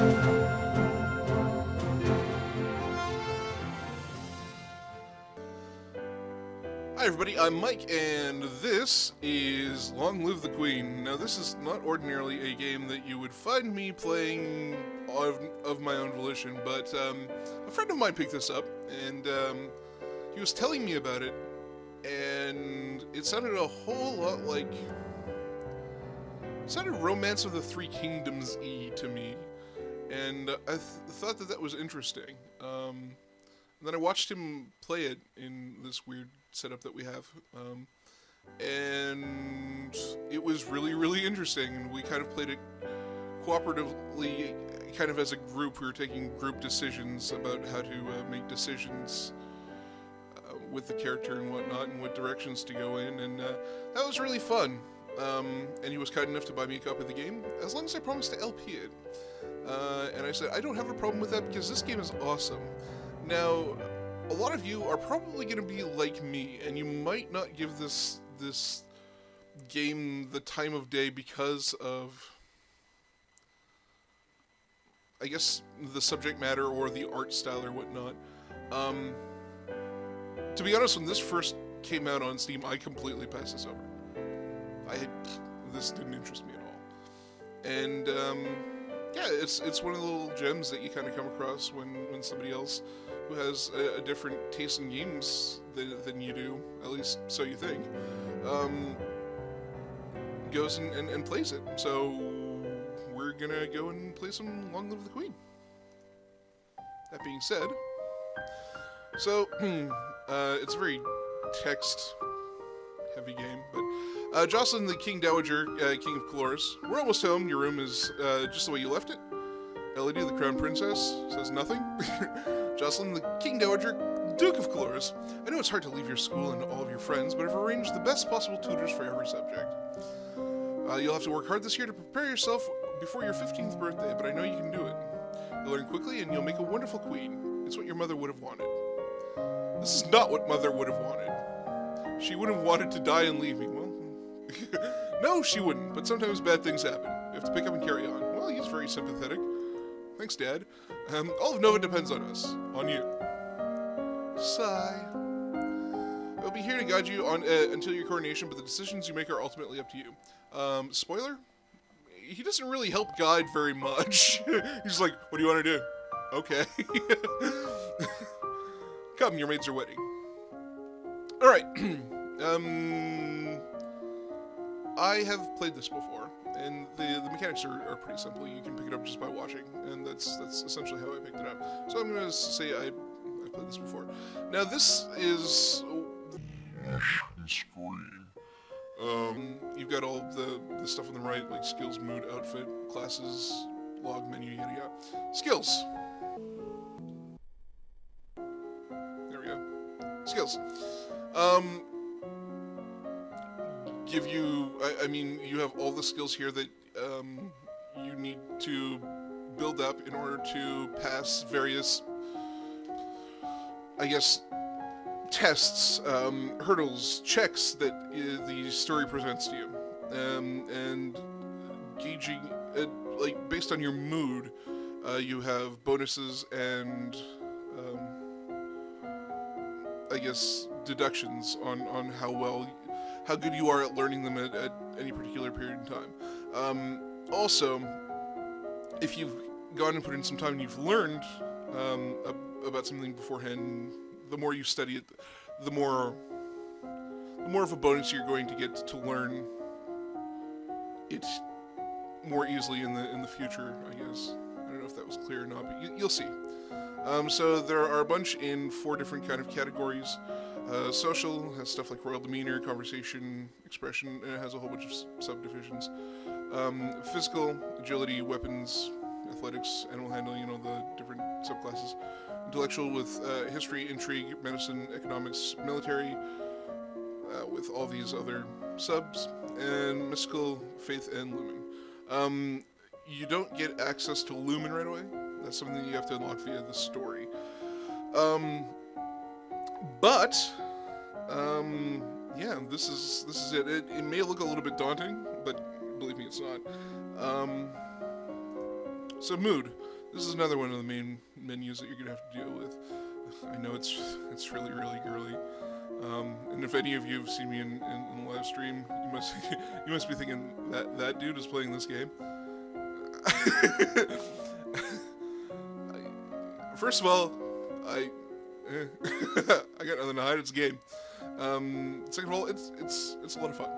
Hi everybody, I'm Mike, and this is Long Live the Queen. Now this is not ordinarily a game that you would find me playing of my own volition, but a friend of mine picked this up, and he was telling me about it, and it sounded a whole lot like... It sounded Romance of the Three Kingdoms-y to me, and I thought that was interesting. And then I watched him play it in this weird setup that we have, and it was really, really interesting, and we kind of played it cooperatively, kind of as a group. We were taking group decisions about how to make decisions with the character and whatnot, and what directions to go in, and that was really fun. And he was kind enough to buy me a copy of the game, as long as I promised to LP it. And I said, I don't have a problem with that because this game is awesome. Now, a lot of you are probably going to be like me, and you might not give this game the time of day because of, I guess, the subject matter or the art style or whatnot. To be honest, when this first came out on Steam, I completely passed this over. This didn't interest me at all. And, yeah, it's one of the little gems that you kind of come across when somebody else who has a different taste in games than you do, at least so you think, goes and plays it. So we're gonna go and play some Long Live the Queen. That being said, so it's a very text-heavy game, but Jocelyn, the King Dowager, King of Colores, we're almost home. Your room is just the way you left it. Elodie, the Crown Princess, says nothing. Jocelyn, the King Dowager, Duke of Colores. I know it's hard to leave your school and all of your friends, but I've arranged the best possible tutors for every subject. You'll have to work hard this year to prepare yourself before your 15th birthday, but I know you can do it. You'll learn quickly and you'll make a wonderful queen. It's what your mother would have wanted. This is not what Mother would have wanted. She would have wanted to die and leave me. Well, no, she wouldn't, but sometimes bad things happen. You have to pick up and carry on. Well, he's very sympathetic. Thanks, Dad. All of Nova depends on us. On you. Sigh. I'll be here to guide you on until your coronation, but the decisions you make are ultimately up to you. Spoiler? He doesn't really help guide very much. He's like, what do you want to do? Okay. Come, your maids are waiting. Alright. I have played this before, and the mechanics are pretty simple. You can pick it up just by watching, and that's essentially how I picked it up. So I'm going to say I've played this before. Now this is... you've got all the stuff on the right, like skills, mood, outfit, classes, log, menu, yada yada. Skills. There we go. Skills. Give you, I mean, you have all the skills here that you need to build up in order to pass various, I guess, tests, hurdles, checks that the story presents to you, and gauging, like, based on your mood, you have bonuses and, I guess, deductions on how good you are at learning them at any particular period in time. Also, if you've gone and put in some time and you've learned about something beforehand, the more you study it, the more of a bonus you're going to get to learn it more easily in the future, I guess. I don't know if that was clear or not, but you'll see. So there are a bunch in 4 different kind of categories. Social has stuff like royal demeanor, conversation, expression, and it has a whole bunch of subdivisions. Physical, agility, weapons, athletics, animal handling, and all the different subclasses. Intellectual with history, intrigue, medicine, economics, military, with all these other subs. And mystical, faith, and lumen. You don't get access to lumen right away. That's something that you have to unlock via the story. But yeah, this is it. It may look a little bit daunting, but believe me, it's not. So mood. This is another one of the main menus that you're gonna have to deal with. I know it's really girly. And if any of you have seen me in the live stream, you must be thinking that dude is playing this game. First of all, I got nothing to hide. It's a game. Second of all, it's a lot of fun.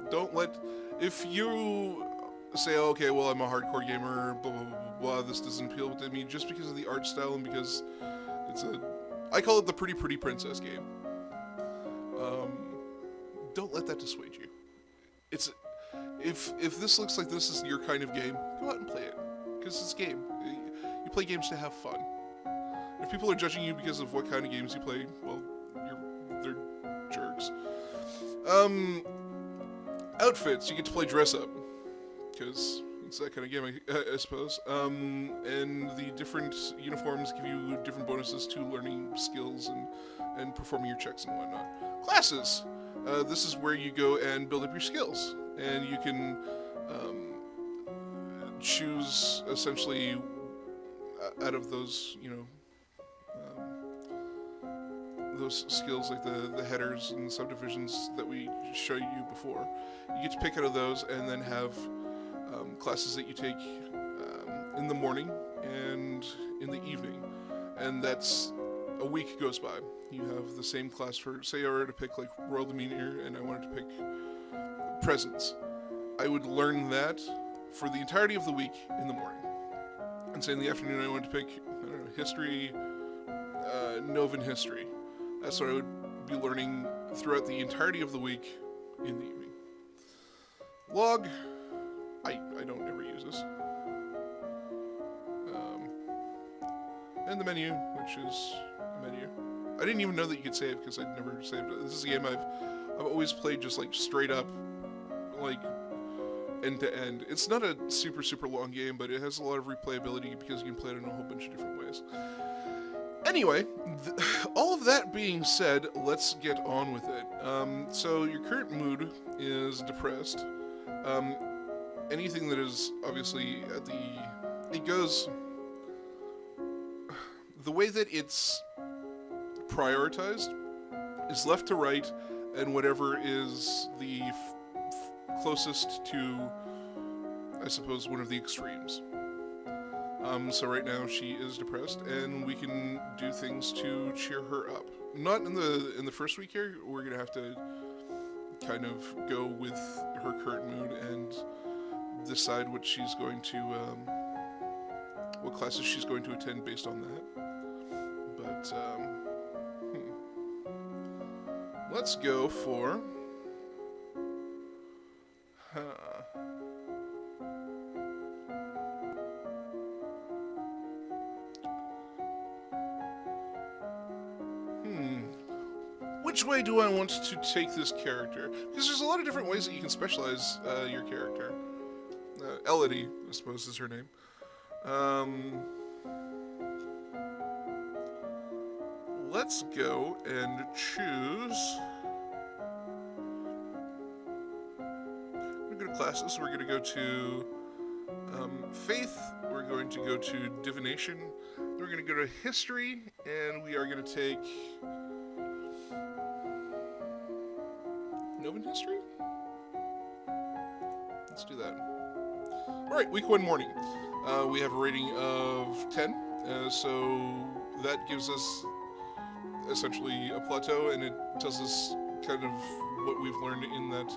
Don't let if you say, oh, okay, well, I'm a hardcore gamer, blah blah blah blah. This doesn't appeal to me just because of the art style and because I call it the pretty princess game. Don't let that dissuade you. If this looks like this is your kind of game, go out and play it because it's a game. You play games to have fun. If people are judging you because of what kind of games you play, well, they're jerks. Outfits, you get to play dress up, because it's that kind of game, I suppose. And the different uniforms give you different bonuses to learning skills and performing your checks and whatnot. Classes, this is where you go and build up your skills, and you can choose essentially out of those, those skills like the headers and subdivisions that we showed you before. You get to pick out of those and then have classes that you take in the morning and in the evening. And that's a week goes by. You have the same class for, say I were to pick like Royal Demeanor and I wanted to pick Presence. I would learn that for the entirety of the week in the morning. And say in the afternoon I wanted to pick, I don't know, History, Novan History. That's what I would be learning throughout the entirety of the week in the evening. Log, I don't ever use this. And the menu, which is a menu. I didn't even know that you could save because I'd never saved it. This is a game I've always played just like straight up, like end to end. It's not a super long game, but it has a lot of replayability because you can play it in a whole bunch of different ways. Anyway, all of that being said, let's get on with it. So your current mood is depressed. Anything that is obviously it goes, the way that it's prioritized is left to right, and whatever is the closest to, I suppose, one of the extremes. So right now she is depressed, and we can do things to cheer her up. Not in the first week here. We're gonna have to kind of go with her current mood and decide what she's going to, what classes she's going to attend based on that. But let's go for. Which way do I want to take this character? Because there's a lot of different ways that you can specialize your character. Elodie, I suppose, is her name. Let's go and choose. We're going to go to classes. We're going to go to Faith. We're going to go to Divination. We're going to go to History, and we are going to take Novan History? Let's do that. Alright, week 1 morning. We have a rating of 10, so that gives us essentially a plateau, and it tells us kind of what we've learned in that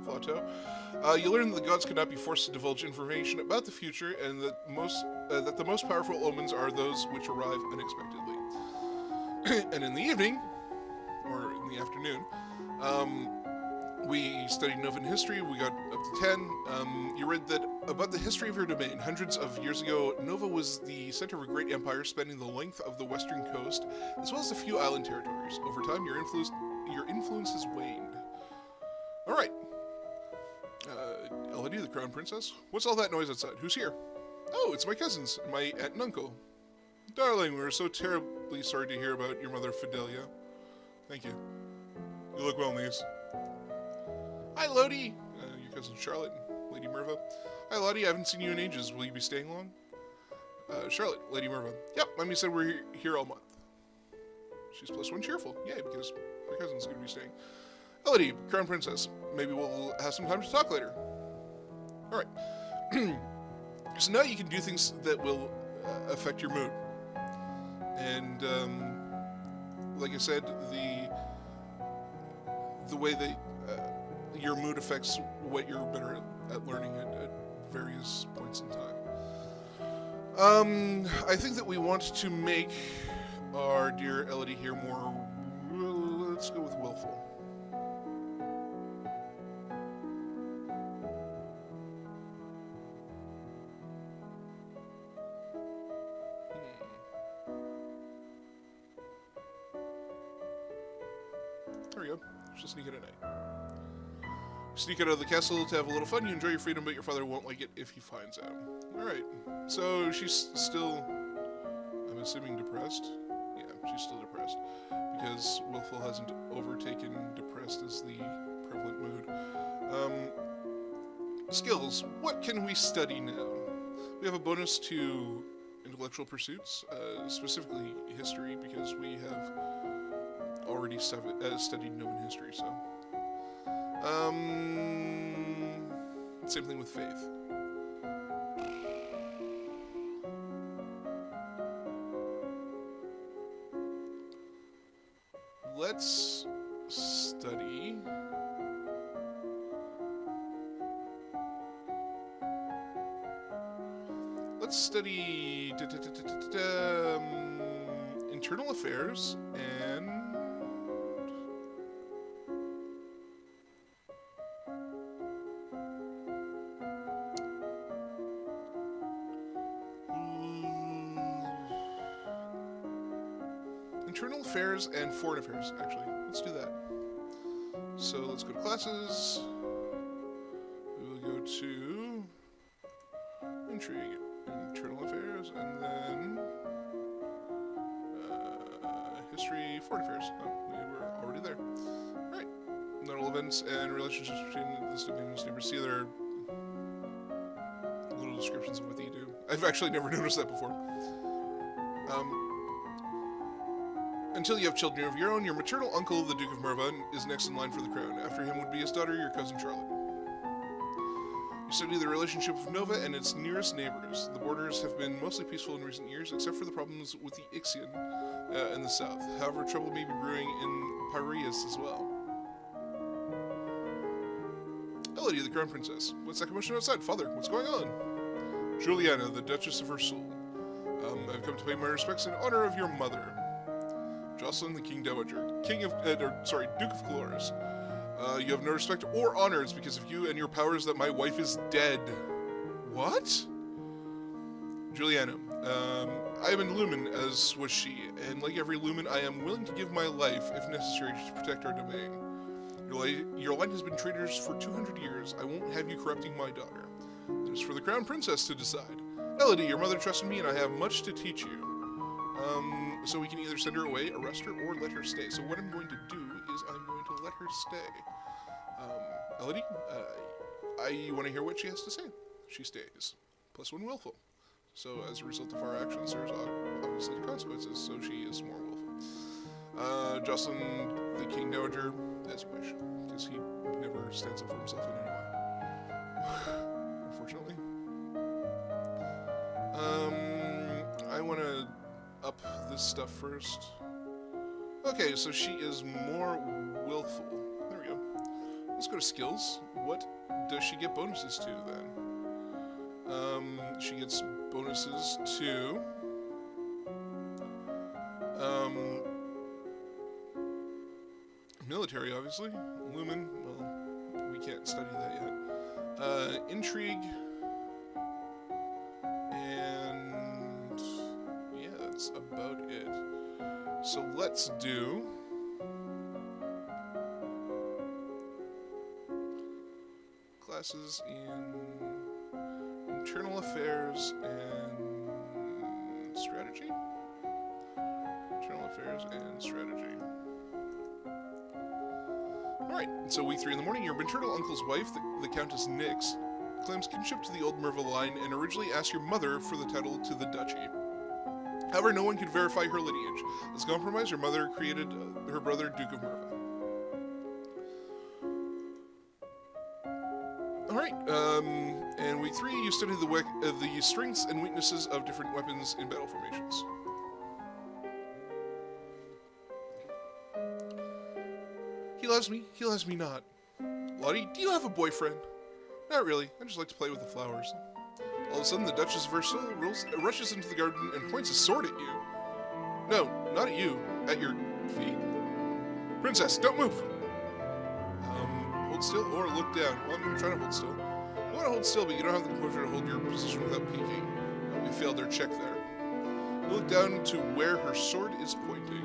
plateau. You learn that the gods cannot be forced to divulge information about the future, and that the most powerful omens are those which arrive unexpectedly. And in the evening, or in the afternoon, we studied Novan history. We got up to 10. You read that about the history of your domain. Hundreds of years ago, Nova was the center of a great empire spanning the length of the western coast, as well as a few island territories. Over time, your influence has waned. All right. Elodie, the crown princess. What's all that noise outside? Who's here? Oh, it's my cousins, my aunt and uncle. Darling, we're so terribly sorry to hear about your mother, Fidelia. Thank you. You look well, niece. Hi, Elodie. Your cousin Charlotte and Lady Merva. Hi, Elodie. I haven't seen you in ages. Will you be staying long? Charlotte, Lady Merva. Yep, Mommy said we're here all month. She's +1 cheerful. Yay, because her cousin's going to be staying. Elodie, Crown Princess. Maybe we'll have some time to talk later. Alright. So now you can do things that will affect your mood. And, like I said, the way that your mood affects what you're better at learning at various points in time. I think that we want to make our dear Elodie here more, let's go with willful. There we go. Just sneak in at night. Sneak out of the castle to have a little fun. You enjoy your freedom, but your father won't like it if he finds out. Alright. So she's still, I'm assuming, depressed? Yeah, she's still depressed. Because willful hasn't overtaken depressed as the prevalent mood. Skills. What can we study now? We have a bonus to intellectual pursuits, specifically history, because we have already studied Novan history, so. Same thing with faith. Let's study. Let's study internal affairs and internal affairs and foreign affairs, actually. Let's do that. So let's go to classes. We will go to intrigue, internal affairs, and then history, foreign affairs. Oh, we were already there. Alright. Notable events and relationships between the students' neighbors. See, there are little descriptions of what they do. I've actually never noticed that before. Until you have children of your own, your maternal uncle, the Duke of Merva, is next in line for the crown. After him would be his daughter, your cousin Charlotte. You study the relationship of Nova and its nearest neighbors. The borders have been mostly peaceful in recent years, except for the problems with the Ixion in the south. However, trouble may be brewing in Piraeus as well. Elodie, the Crown Princess. What's that commotion outside? Father, what's going on? Juliana, the Duchess of Versailles. I've come to pay my respects in honor of your mother. Jocelyn, the King Dowager, Duke of Colores. You have no respect or honors because of you and your powers that my wife is dead. What? Juliana, I am in Lumen, as was she, and like every Lumen, I am willing to give my life, if necessary, to protect our domain. Your line has been traitors for 200 years. I won't have you corrupting my daughter. It is for the Crown Princess to decide. Elodie, your mother trusted me, and I have much to teach you. So we can either send her away, arrest her, or let her stay. So what I'm going to do is I'm going to let her stay. Elodie, I want to hear what she has to say. She stays. +1 willful. So as a result of our actions, there's obviously consequences, so she is more willful. Jocelyn, the King Dowager, as you wish, because he never stands up for himself in any way. Unfortunately. I want to up this stuff first. Okay, so she is more willful. There we go. Let's go to skills. What does she get bonuses to then? She gets bonuses to military, obviously. Lumen, well, we can't study that yet. Intrigue. And yeah, that's about it. So let's do classes in internal affairs and strategy. Internal affairs and strategy. Alright, so week 3 in the morning, your maternal uncle's wife, the Countess Nyx, claims kinship to the old Merva line and originally asked your mother for the title to the duchy. However, no one could verify her lineage. As a compromise, her mother created her brother Duke of Merva. Alright, and week 3, you study the strengths and weaknesses of different weapons in battle formations. He loves me not. Elodie, do you have a boyfriend? Not really, I just like to play with the flowers. All of a sudden, the Duchess of Versailles rushes into the garden and points a sword at you. No, not at you, at your feet. Princess, don't move! Hold still or look down. Well, I'm trying to hold still. You want to hold still, but you don't have the composure to hold your position without peeking. We failed our check there. You look down to where her sword is pointing.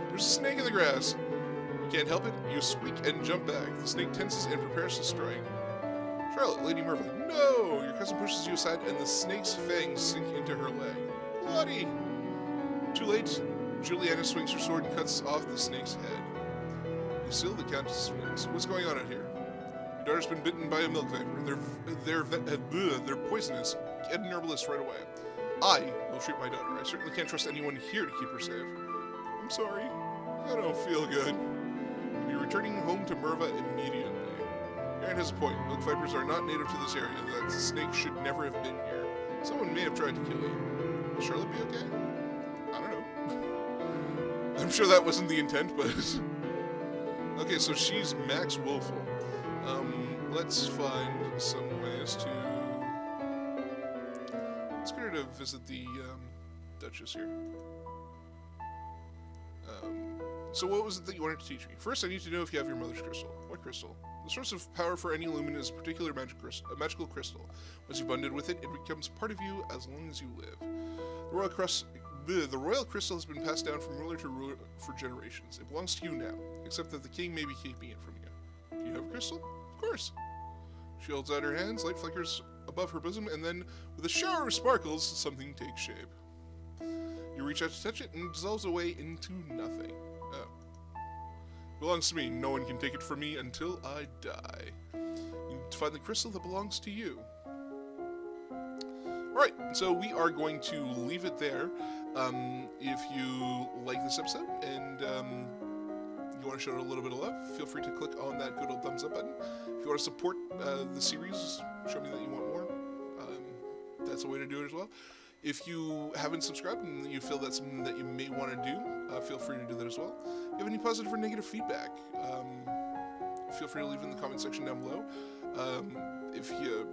There's a snake in the grass. You can't help it, you squeak and jump back. The snake tenses and prepares to strike. Charlotte, Lady Merva, no! Your cousin pushes you aside and the snake's fangs sink into her leg. Bloody! Too late, Juliana swings her sword and cuts off the snake's head. Lucille, the Countess swings. What's going on out here? Your daughter's been bitten by a milk viper. They're poisonous. Get an herbalist right away. I will treat my daughter. I certainly can't trust anyone here to keep her safe. I'm sorry. I don't feel good. You're returning home to Merva immediately. Aaron has a point. Milk vipers are not native to this area. That snake should never have been here. Someone may have tried to kill you. Will Charlotte be okay? I don't know. I'm sure that wasn't the intent, but... Okay, so she's Max Woeful. Let's find some ways to... Let's get her to visit the Duchess here. So what was it that you wanted to teach me? First, I need to know if you have your mother's crystal. What crystal? The source of power for any lumen is a particular magical crystal. Once you've bonded with it, it becomes part of you as long as you live. The royal crystal has been passed down from ruler to ruler for generations. It belongs to you now, except that the king may be keeping it from you. Do you have a crystal? Of course. She holds out her hands, light flickers above her bosom, and then, with a shower of sparkles, something takes shape. You reach out to touch it, and it dissolves away into nothing. Oh. It belongs to me. No one can take it from me until I die. You need to find the crystal that belongs to you. Alright, so we are going to leave it there. If you like this episode and you want to show it a little bit of love, feel free to click on that good old thumbs up button. If you want to support the series, show me that you want more, that's a way to do it as well. If you haven't subscribed and you feel that's something that you may want to do, feel free to do that as well. If you have any positive or negative feedback, feel free to leave it in the comment section down below. If you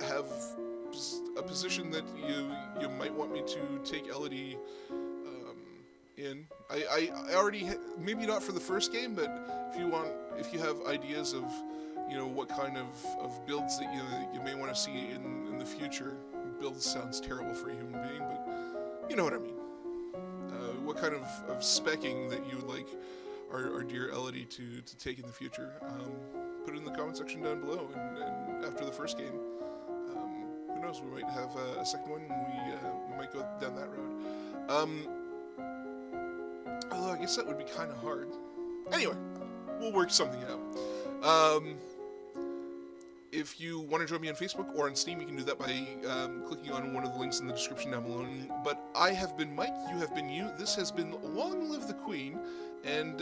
have a position that you might want me to take Elodie in, I already maybe not for the first game, but if you have ideas of what kind of builds that you may want to see in the future. Builds sounds terrible for a human being, but you know what I mean. What kind of specking that you would like our dear Elodie to take in the future, put it in the comment section down below, and after the first game, who knows, we might have a second one, and we might go down that road. Although I guess that would be kind of hard. Anyway, we'll work something out. If you want to join me on Facebook or on Steam, you can do that by clicking on one of the links in the description down below. But I have been Mike, you have been you, this has been Long Live the Queen, and